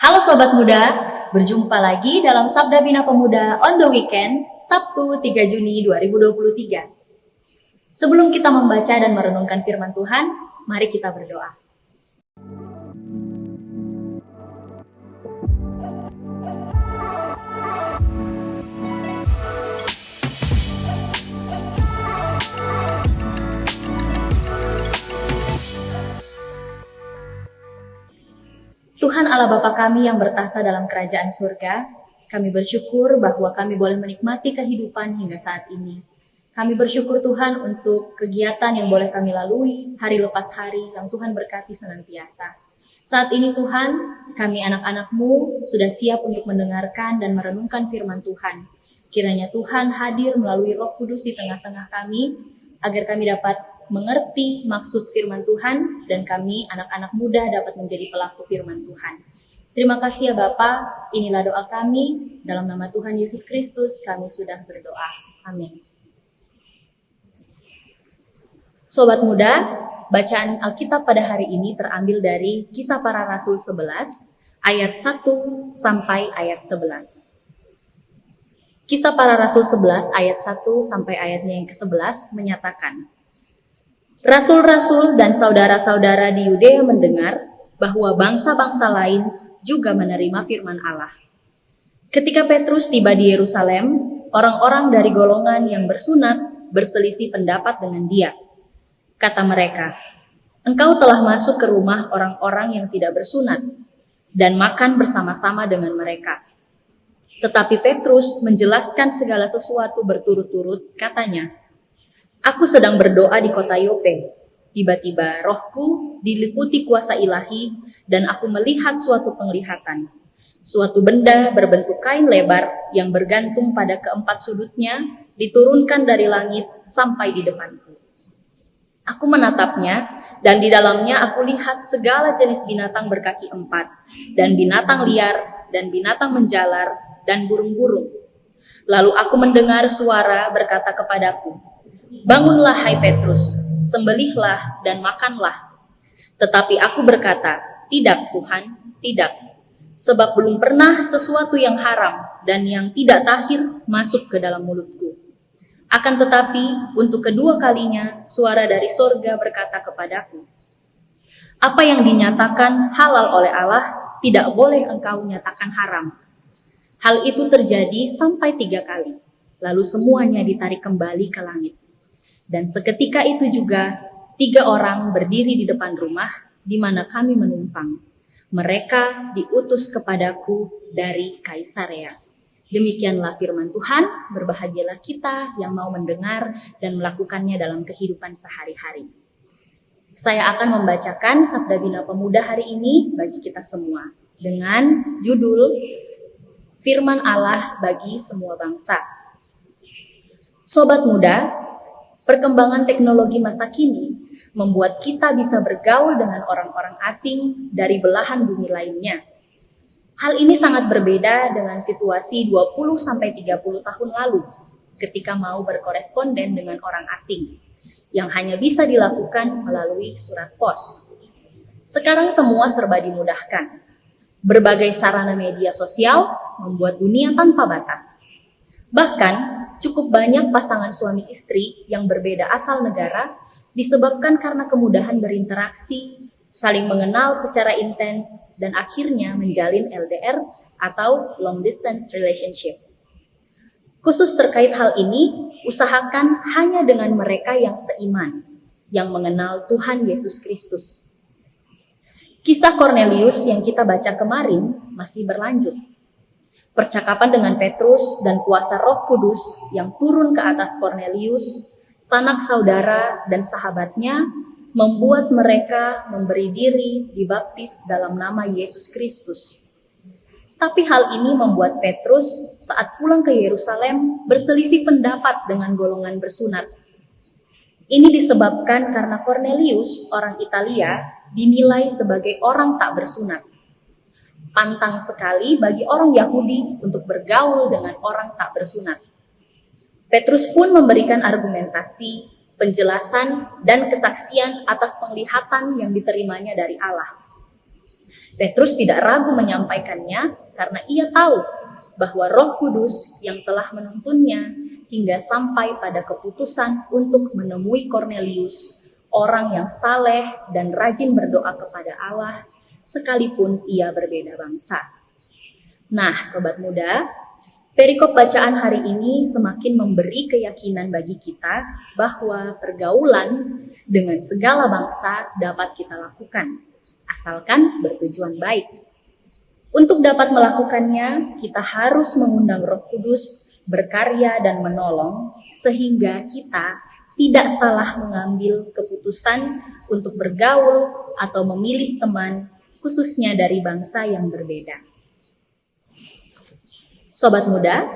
Halo Sobat Muda, berjumpa lagi dalam Sabda Bina Pemuda on the Weekend, Sabtu 3 Juni 2023. Sebelum kita membaca dan merenungkan firman Tuhan, mari kita berdoa. Tuhan Allah Bapa kami yang bertahta dalam kerajaan surga, kami bersyukur bahwa kami boleh menikmati kehidupan hingga saat ini. Kami bersyukur Tuhan untuk kegiatan yang boleh kami lalui hari lepas hari yang Tuhan berkati senantiasa. Saat ini Tuhan, kami anak-anak-Mu sudah siap untuk mendengarkan dan merenungkan firman Tuhan. Kiranya Tuhan hadir melalui Roh Kudus di tengah-tengah kami, agar kami dapat mengerti maksud firman Tuhan, dan kami anak-anak muda dapat menjadi pelaku firman Tuhan. Terima kasih ya Bapa, inilah doa kami, dalam nama Tuhan Yesus Kristus kami sudah berdoa. Amin. Sobat muda, bacaan Alkitab pada hari ini terambil dari Kisah Para Rasul 11, ayat 1 sampai ayat 11. Kisah Para Rasul 11 ayat 1 sampai ayatnya yang ke-11 menyatakan, Rasul-rasul dan saudara-saudara di Yudea mendengar bahwa bangsa-bangsa lain juga menerima firman Allah. Ketika Petrus tiba di Yerusalem, orang-orang dari golongan yang bersunat berselisih pendapat dengan dia. Kata mereka, "Engkau telah masuk ke rumah orang-orang yang tidak bersunat dan makan bersama-sama dengan mereka." Tetapi Petrus menjelaskan segala sesuatu berturut-turut, katanya, "Aku sedang berdoa di kota Yope. Tiba-tiba rohku diliputi kuasa ilahi dan aku melihat suatu penglihatan. Suatu benda berbentuk kain lebar yang bergantung pada keempat sudutnya diturunkan dari langit sampai di depanku. Aku menatapnya dan di dalamnya aku lihat segala jenis binatang berkaki empat dan binatang liar dan binatang menjalar dan burung-burung. Lalu aku mendengar suara berkata kepadaku, 'Bangunlah hai Petrus, sembelihlah dan makanlah.' Tetapi aku berkata, 'Tidak Tuhan, tidak. Sebab belum pernah sesuatu yang haram dan yang tidak tahir masuk ke dalam mulutku.' Akan tetapi untuk kedua kalinya suara dari sorga berkata kepadaku, 'Apa yang dinyatakan halal oleh Allah, tidak boleh engkau nyatakan haram.' Hal itu terjadi sampai 3 kali, lalu semuanya ditarik kembali ke langit. Dan seketika itu juga 3 orang berdiri di depan rumah di mana kami menumpang. Mereka diutus kepadaku dari Kaisarea." Demikianlah firman Tuhan, berbahagialah kita yang mau mendengar dan melakukannya dalam kehidupan sehari-hari. Saya akan membacakan Sabda Bina Pemuda hari ini bagi kita semua dengan judul Firman Allah bagi semua bangsa. Sobat muda, perkembangan teknologi masa kini membuat kita bisa bergaul dengan orang-orang asing dari belahan bumi lainnya. Hal ini sangat berbeda dengan situasi 20-30 tahun lalu ketika mau berkoresponden dengan orang asing, yang hanya bisa dilakukan melalui surat pos. Sekarang semua serba dimudahkan. Berbagai sarana media sosial membuat dunia tanpa batas. Bahkan, cukup banyak pasangan suami istri yang berbeda asal negara disebabkan karena kemudahan berinteraksi, saling mengenal secara intens, dan akhirnya menjalin LDR atau long distance relationship. Khusus terkait hal ini, usahakan hanya dengan mereka yang seiman, yang mengenal Tuhan Yesus Kristus. Kisah Kornelius yang kita baca kemarin masih berlanjut. Percakapan dengan Petrus dan kuasa Roh Kudus yang turun ke atas Kornelius, sanak saudara dan sahabatnya, membuat mereka memberi diri dibaptis dalam nama Yesus Kristus. Tapi hal ini membuat Petrus saat pulang ke Yerusalem berselisih pendapat dengan golongan bersunat. Ini disebabkan karena Kornelius, orang Italia, dinilai sebagai orang tak bersunat. Pantang sekali bagi orang Yahudi untuk bergaul dengan orang tak bersunat. Petrus pun memberikan argumentasi, penjelasan, dan kesaksian atas penglihatan yang diterimanya dari Allah. Petrus tidak ragu menyampaikannya karena ia tahu bahwa Roh Kudus yang telah menuntunnya hingga sampai pada keputusan untuk menemui Kornelius, orang yang saleh dan rajin berdoa kepada Allah, sekalipun ia berbeda bangsa. Nah, sobat muda, perikop bacaan hari ini semakin memberi keyakinan bagi kita bahwa pergaulan dengan segala bangsa dapat kita lakukan, asalkan bertujuan baik. Untuk dapat melakukannya, kita harus mengundang Roh Kudus berkarya dan menolong, sehingga kita tidak salah mengambil keputusan untuk bergaul atau memilih teman, khususnya dari bangsa yang berbeda. Sobat muda,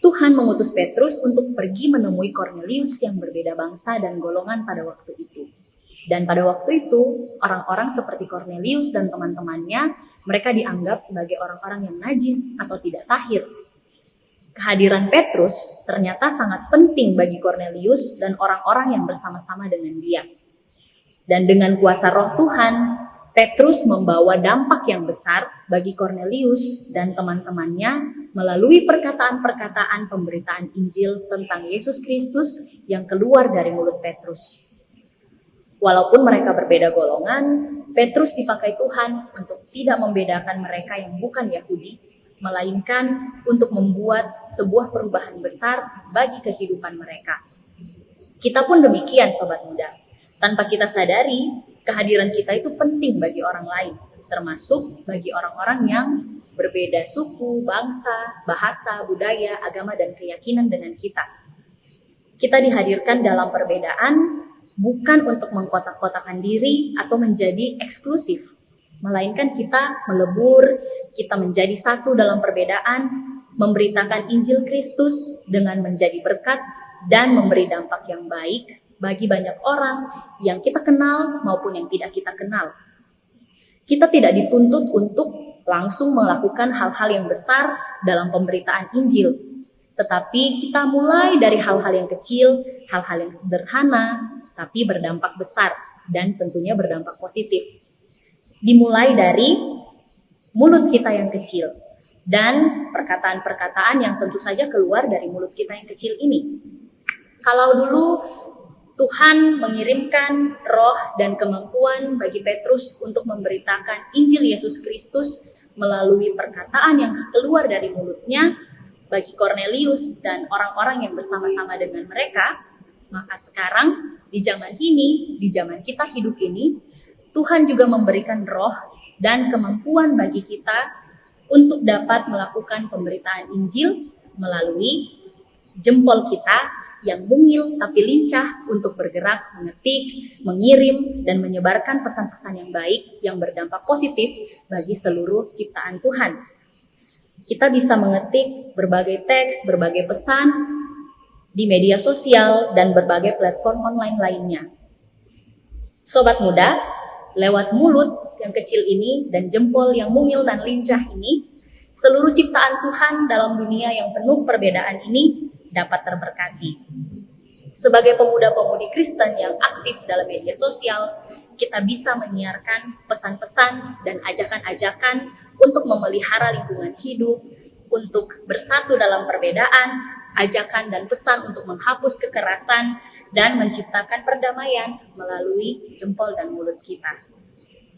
Tuhan mengutus Petrus untuk pergi menemui Kornelius yang berbeda bangsa dan golongan pada waktu itu. Dan pada waktu itu, orang-orang seperti Kornelius dan teman-temannya, mereka dianggap sebagai orang-orang yang najis atau tidak tahir. Kehadiran Petrus ternyata sangat penting bagi Kornelius dan orang-orang yang bersama-sama dengan dia. Dan dengan kuasa Roh Tuhan, Petrus membawa dampak yang besar bagi Kornelius dan teman-temannya melalui perkataan-perkataan pemberitaan Injil tentang Yesus Kristus yang keluar dari mulut Petrus. Walaupun mereka berbeda golongan, Petrus dipakai Tuhan untuk tidak membedakan mereka yang bukan Yahudi, melainkan untuk membuat sebuah perubahan besar bagi kehidupan mereka. Kita pun demikian, sobat muda. Tanpa kita sadari, kehadiran kita itu penting bagi orang lain, termasuk bagi orang-orang yang berbeda suku, bangsa, bahasa, budaya, agama, dan keyakinan dengan kita. Kita dihadirkan dalam perbedaan bukan untuk mengkotak-kotakan diri atau menjadi eksklusif, melainkan kita melebur, kita menjadi satu dalam perbedaan, memberitakan Injil Kristus dengan menjadi berkat dan memberi dampak yang baik bagi banyak orang yang kita kenal maupun yang tidak kita kenal. Kita tidak dituntut untuk langsung melakukan hal-hal yang besar dalam pemberitaan Injil, tetapi kita mulai dari hal-hal yang kecil, hal-hal yang sederhana, tapi berdampak besar dan tentunya berdampak positif. Dimulai dari mulut kita yang kecil dan perkataan-perkataan yang tentu saja keluar dari mulut kita yang kecil ini. Kalau dulu Tuhan mengirimkan roh dan kemampuan bagi Petrus untuk memberitakan Injil Yesus Kristus melalui perkataan yang keluar dari mulutnya bagi Kornelius dan orang-orang yang bersama-sama dengan mereka, maka sekarang di zaman ini, di zaman kita hidup ini, Tuhan juga memberikan roh dan kemampuan bagi kita untuk dapat melakukan pemberitaan Injil melalui jempol kita yang mungil tapi lincah untuk bergerak, mengetik, mengirim, dan menyebarkan pesan-pesan yang baik yang berdampak positif bagi seluruh ciptaan Tuhan. Kita bisa mengetik berbagai teks, berbagai pesan di media sosial dan berbagai platform online lainnya. Sobat muda, lewat mulut yang kecil ini dan jempol yang mungil dan lincah ini, seluruh ciptaan Tuhan dalam dunia yang penuh perbedaan ini dapat terberkati. Sebagai pemuda-pemudi Kristen yang aktif dalam media sosial, kita bisa menyiarkan pesan-pesan dan ajakan-ajakan untuk memelihara lingkungan hidup, untuk bersatu dalam perbedaan, ajakan dan pesan untuk menghapus kekerasan dan menciptakan perdamaian melalui jempol dan mulut kita.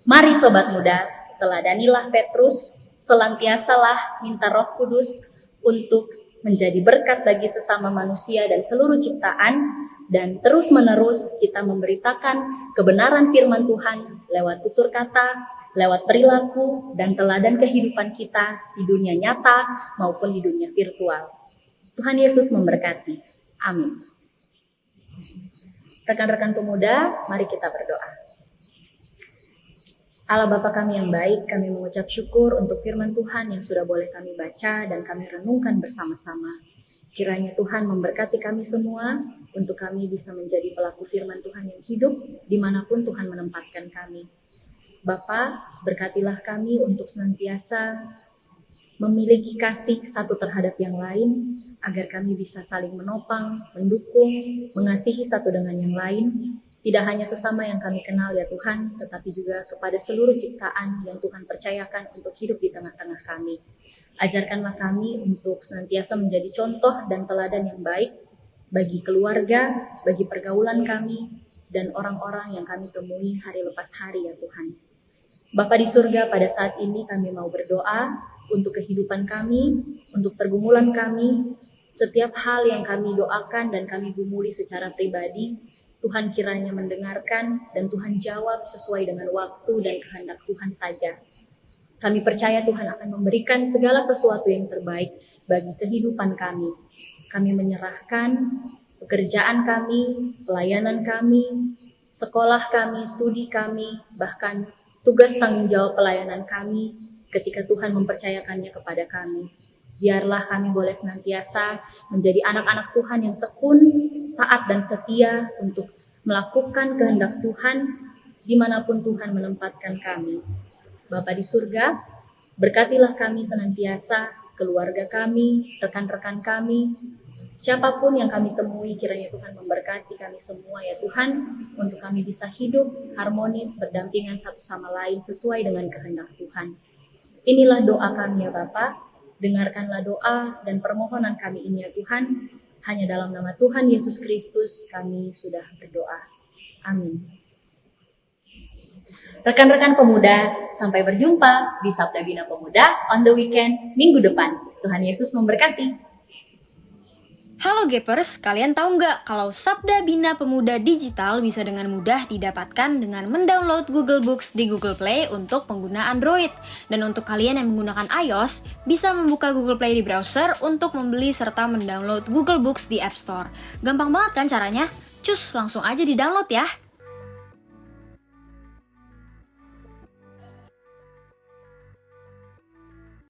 Mari sobat muda, teladanilah Petrus, selantiasalah minta Roh Kudus untuk menjadi berkat bagi sesama manusia dan seluruh ciptaan, dan terus-menerus kita memberitakan kebenaran firman Tuhan lewat tutur kata, lewat perilaku dan teladan kehidupan kita di dunia nyata maupun di dunia virtual. Tuhan Yesus memberkati. Amin. Rekan-rekan pemuda, mari kita berdoa. Allah Bapa kami yang baik, kami mengucap syukur untuk firman Tuhan yang sudah boleh kami baca dan kami renungkan bersama-sama. Kiranya Tuhan memberkati kami semua untuk kami bisa menjadi pelaku firman Tuhan yang hidup dimanapun Tuhan menempatkan kami. Bapa, berkatilah kami untuk senantiasa memiliki kasih satu terhadap yang lain, agar kami bisa saling menopang, mendukung, mengasihi satu dengan yang lain, Tidak hanya sesama yang kami kenal ya Tuhan, tetapi juga kepada seluruh ciptaan yang Tuhan percayakan untuk hidup di tengah-tengah kami. Ajarkanlah kami untuk senantiasa menjadi contoh dan teladan yang baik bagi keluarga, bagi pergaulan kami, dan orang-orang yang kami temui hari lepas hari ya Tuhan. Bapa di surga, pada saat ini kami mau berdoa untuk kehidupan kami, untuk pergumulan kami, setiap hal yang kami doakan dan kami gumuli secara pribadi, Tuhan kiranya mendengarkan dan Tuhan jawab sesuai dengan waktu dan kehendak Tuhan saja. Kami percaya Tuhan akan memberikan segala sesuatu yang terbaik bagi kehidupan kami. Kami menyerahkan pekerjaan kami, pelayanan kami, sekolah kami, studi kami, bahkan tugas tanggung jawab pelayanan kami ketika Tuhan mempercayakannya kepada kami. Biarlah kami boleh senantiasa menjadi anak-anak Tuhan yang tekun, taat dan setia untuk melakukan kehendak Tuhan dimanapun Tuhan menempatkan kami. Bapa di surga, berkatilah kami senantiasa, keluarga kami, rekan-rekan kami, siapapun yang kami temui, kiranya Tuhan memberkati kami semua ya Tuhan, untuk kami bisa hidup harmonis, berdampingan satu sama lain sesuai dengan kehendak Tuhan. Inilah doa kami ya Bapa. Dengarkanlah doa dan permohonan kami ini ya Tuhan. Hanya dalam nama Tuhan Yesus Kristus kami sudah berdoa. Amin. Rekan-rekan pemuda, sampai berjumpa di Sabda Bina Pemuda on the weekend minggu depan. Tuhan Yesus memberkati. Halo Gapers, kalian tahu nggak kalau Sabda Bina Pemuda Digital bisa dengan mudah didapatkan dengan mendownload Google Books di Google Play untuk pengguna Android. Dan untuk kalian yang menggunakan iOS, bisa membuka Google Play di browser untuk membeli serta mendownload Google Books di App Store. Gampang banget kan caranya? Cus, langsung aja di-download ya!